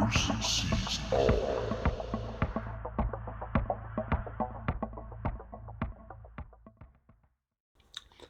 Mercy sees all.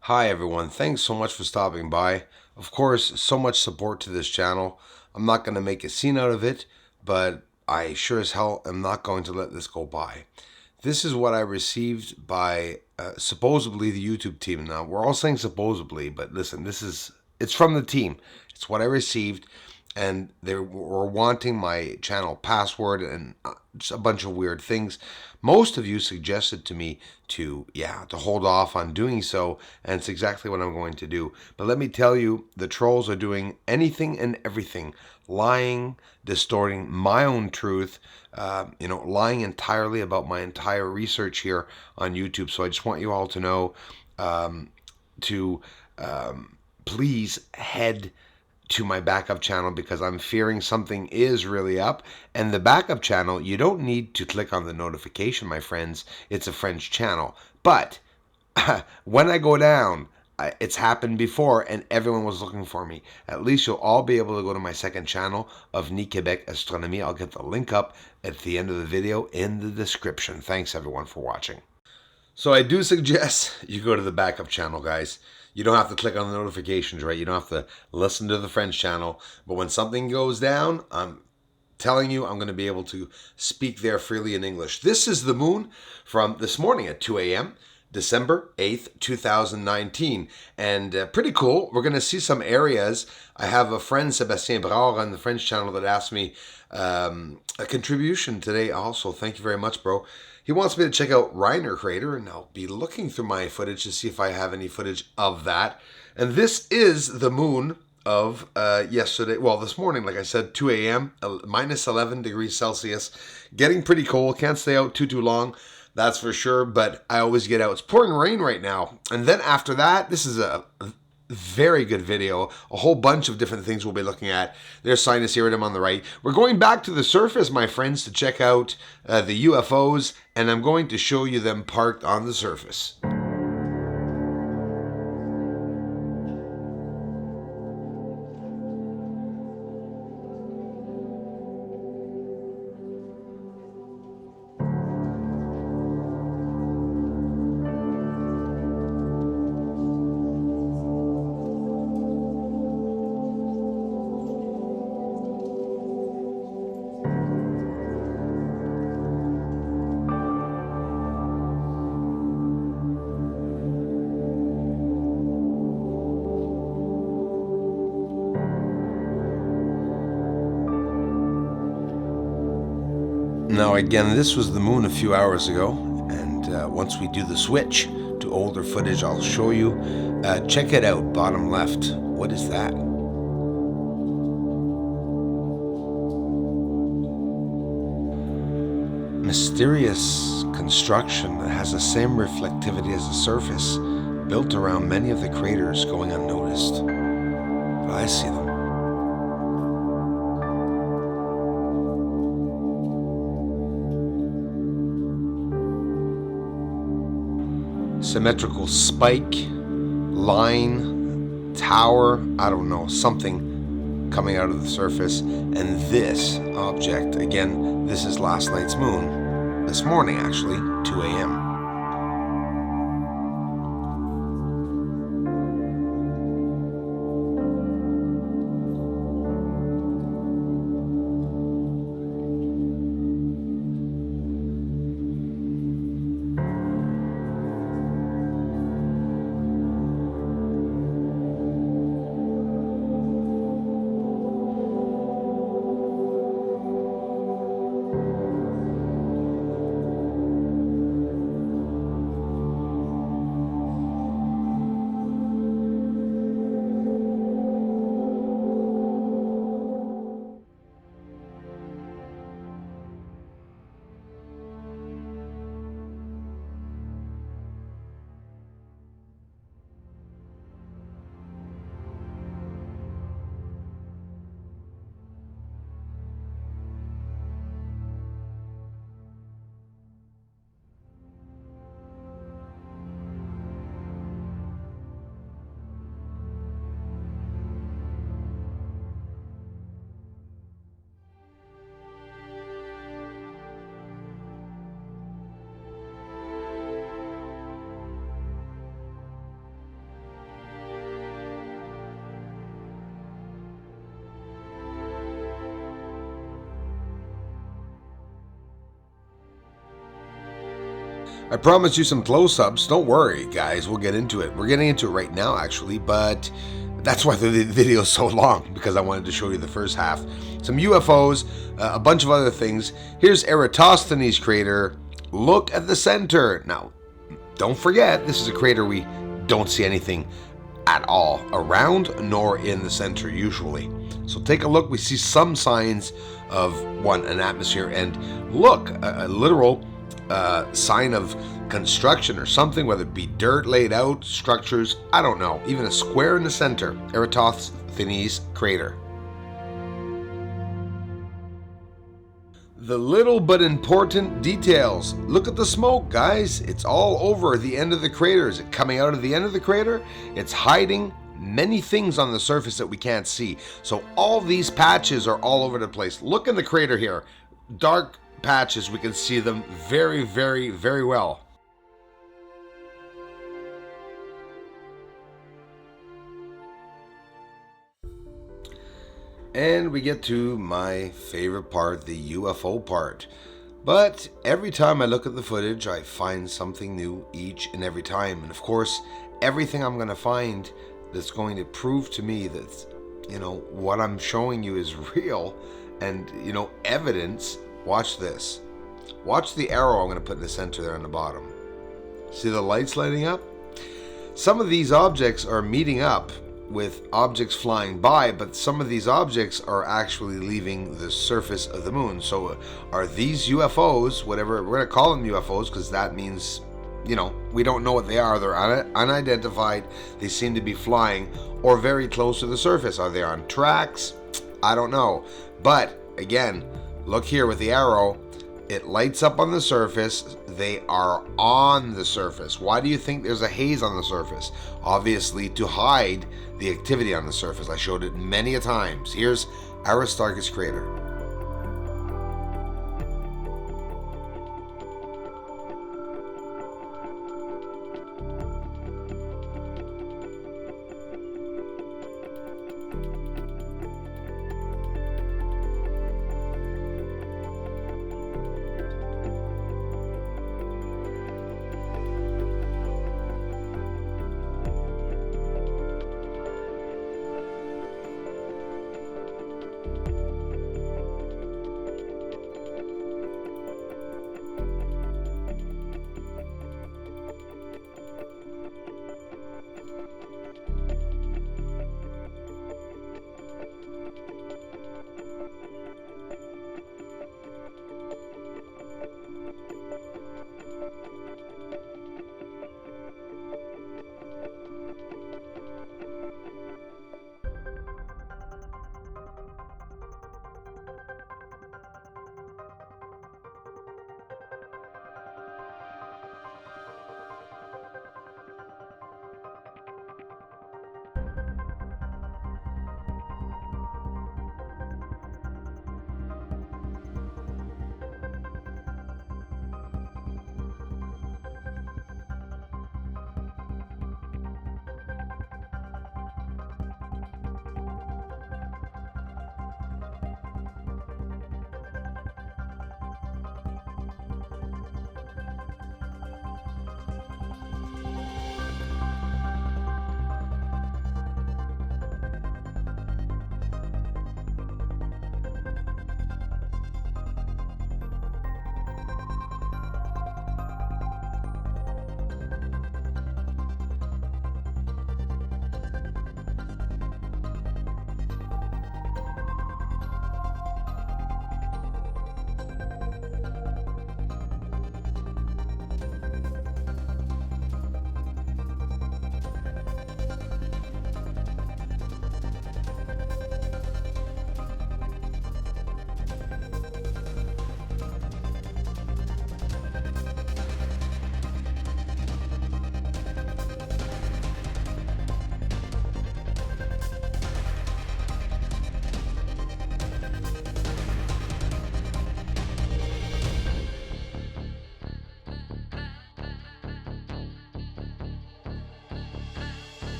Hi everyone, thanks so much for stopping by. Of course, so much support to this channel. I'm not going to make a scene out of it, but I sure as hell am not going to let this go by. This is what I received by supposedly the YouTube team. Now, we're all saying supposedly, but listen, it's from the team. It's what I received, and they were wanting my channel password and just a bunch of weird things. Most of you suggested to me to hold off on doing so, and it's exactly what I'm going to do. But let me tell you, the trolls are doing anything and everything, lying, distorting my own truth, lying entirely about my entire research here on YouTube. So I just want you all to know to please head to my backup channel, because I'm fearing something is really up. And the backup channel, you don't need to click on the notification, my friends. It's a French channel. But when I go down, it's happened before and everyone was looking for me. At least you'll all be able to go to my second channel of Ni Quebec Astronomie. I'll get the link up at the end of the video in the description. Thanks everyone for watching. So I do suggest you go to the backup channel, guys. You don't have to click on the notifications, right? You don't have to listen to the French channel. But when something goes down, I'm telling you, I'm going to be able to speak there freely in English. This is the moon from this morning at 2 a.m., December 8th, 2019. And pretty cool. We're going to see some areas. I have a friend, Sébastien Brard, on the French channel that asked me a contribution today also. Thank you very much, bro. He wants me to check out Reiner Crater, and I'll be looking through my footage to see if I have any footage of that. And this is the moon of yesterday. Well, this morning, like I said, 2 a.m., minus 11 degrees Celsius. Getting pretty cold. Can't stay out too long, that's for sure, but I always get out. It's pouring rain right now. And then after that, this is a very good video. A whole bunch of different things we'll be looking at. There's sinus iridium on the right. We're going back to the surface, my friends, to check out the UFOs, and I'm going to show you them parked on the surface. Now again, this was the moon a few hours ago, and once we do the switch to older footage, I'll show you. Check it out, bottom left. What is that? Mysterious construction that has the same reflectivity as the surface, built around many of the craters going unnoticed. But I see them. Symmetrical spike, line, tower, I don't know, something coming out of the surface. And this object, again, this is last night's moon, this morning actually, 2 a.m. I promised you some close-ups. Don't worry, guys. We'll get into it. We're getting into it right now, actually, but that's why the video is so long, because I wanted to show you the first half. Some UFOs, a bunch of other things. Here's Eratosthenes' crater. Look at the center. Now, don't forget, this is a crater we don't see anything at all around nor in the center usually. So take a look. We see some signs of an atmosphere, and look, a literal sign of construction or something, whether it be dirt laid out, structures, I don't know. Even a square in the center. Eratosthenes crater. The little but important details. Look at the smoke, guys. It's all over the end of the crater. Is it coming out of the end of the crater? It's hiding many things on the surface that we can't see. So all these patches are all over the place. Look in the crater here. Dark patches, we can see them very, very, very well. And we get to my favorite part, the UFO part. But every time I look at the footage, I find something new each and every time. And of course, everything I'm going to find that's going to prove to me that, what I'm showing you is real and, evidence. Watch this. Watch the arrow I'm going to put in the center there on the bottom. See the lights lighting up? Some of these objects are meeting up with objects flying by, but some of these objects are actually leaving the surface of the moon. So are these UFOs, whatever, we're going to call them UFOs because that means, we don't know what they are. They're unidentified. They seem to be flying or very close to the surface. Are they on tracks? I don't know. But again, look here with the arrow. It lights up on the surface. They are on the surface. Why do you think there's a haze on the surface? Obviously to hide the activity on the surface. I showed it many a times. Here's Aristarchus crater.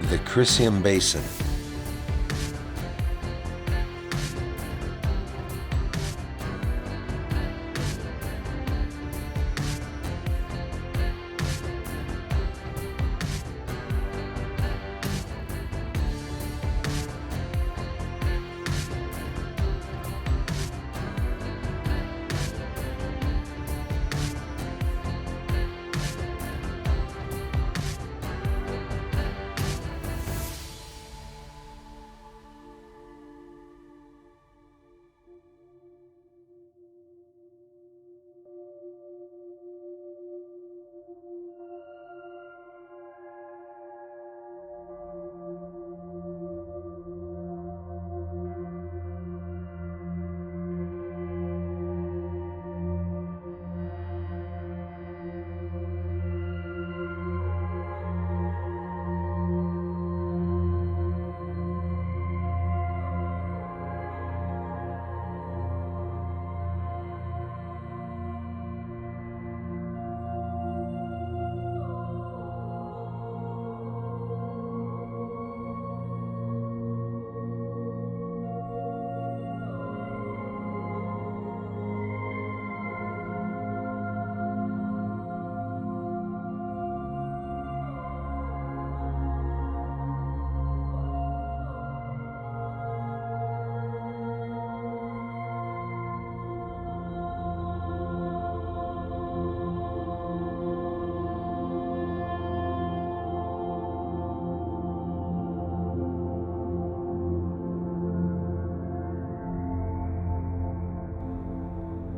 the Crisium Basin.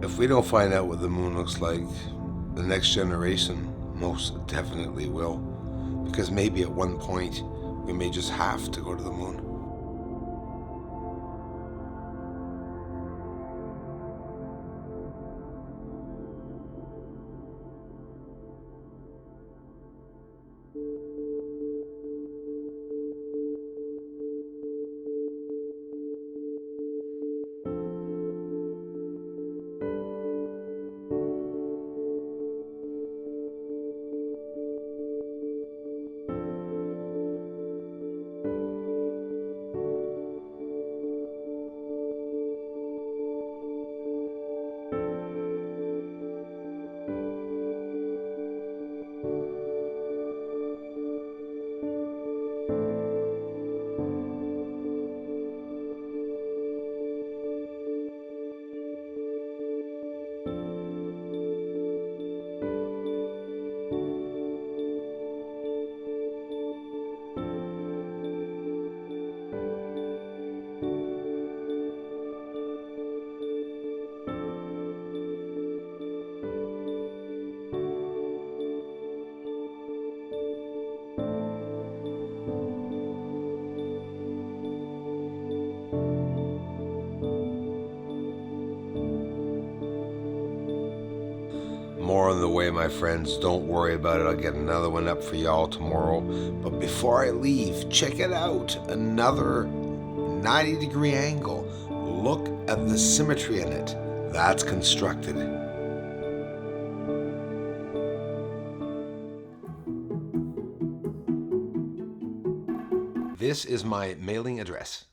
If we don't find out what the moon looks like, the next generation most definitely will. Because maybe at one point, we may just have to go to the moon. More on the way, my friends. Don't worry about it. I'll get another one up for y'all tomorrow. But before I leave, check it out. Another 90-degree angle. Look at the symmetry in it. That's constructed. This is my mailing address.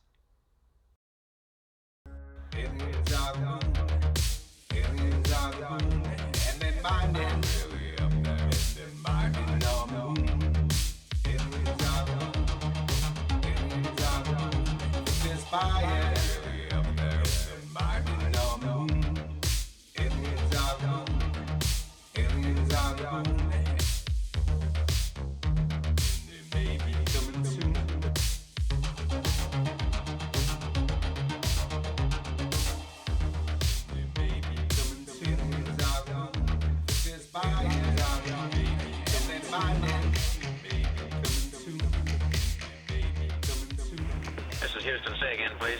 This is Houston. Say again, please.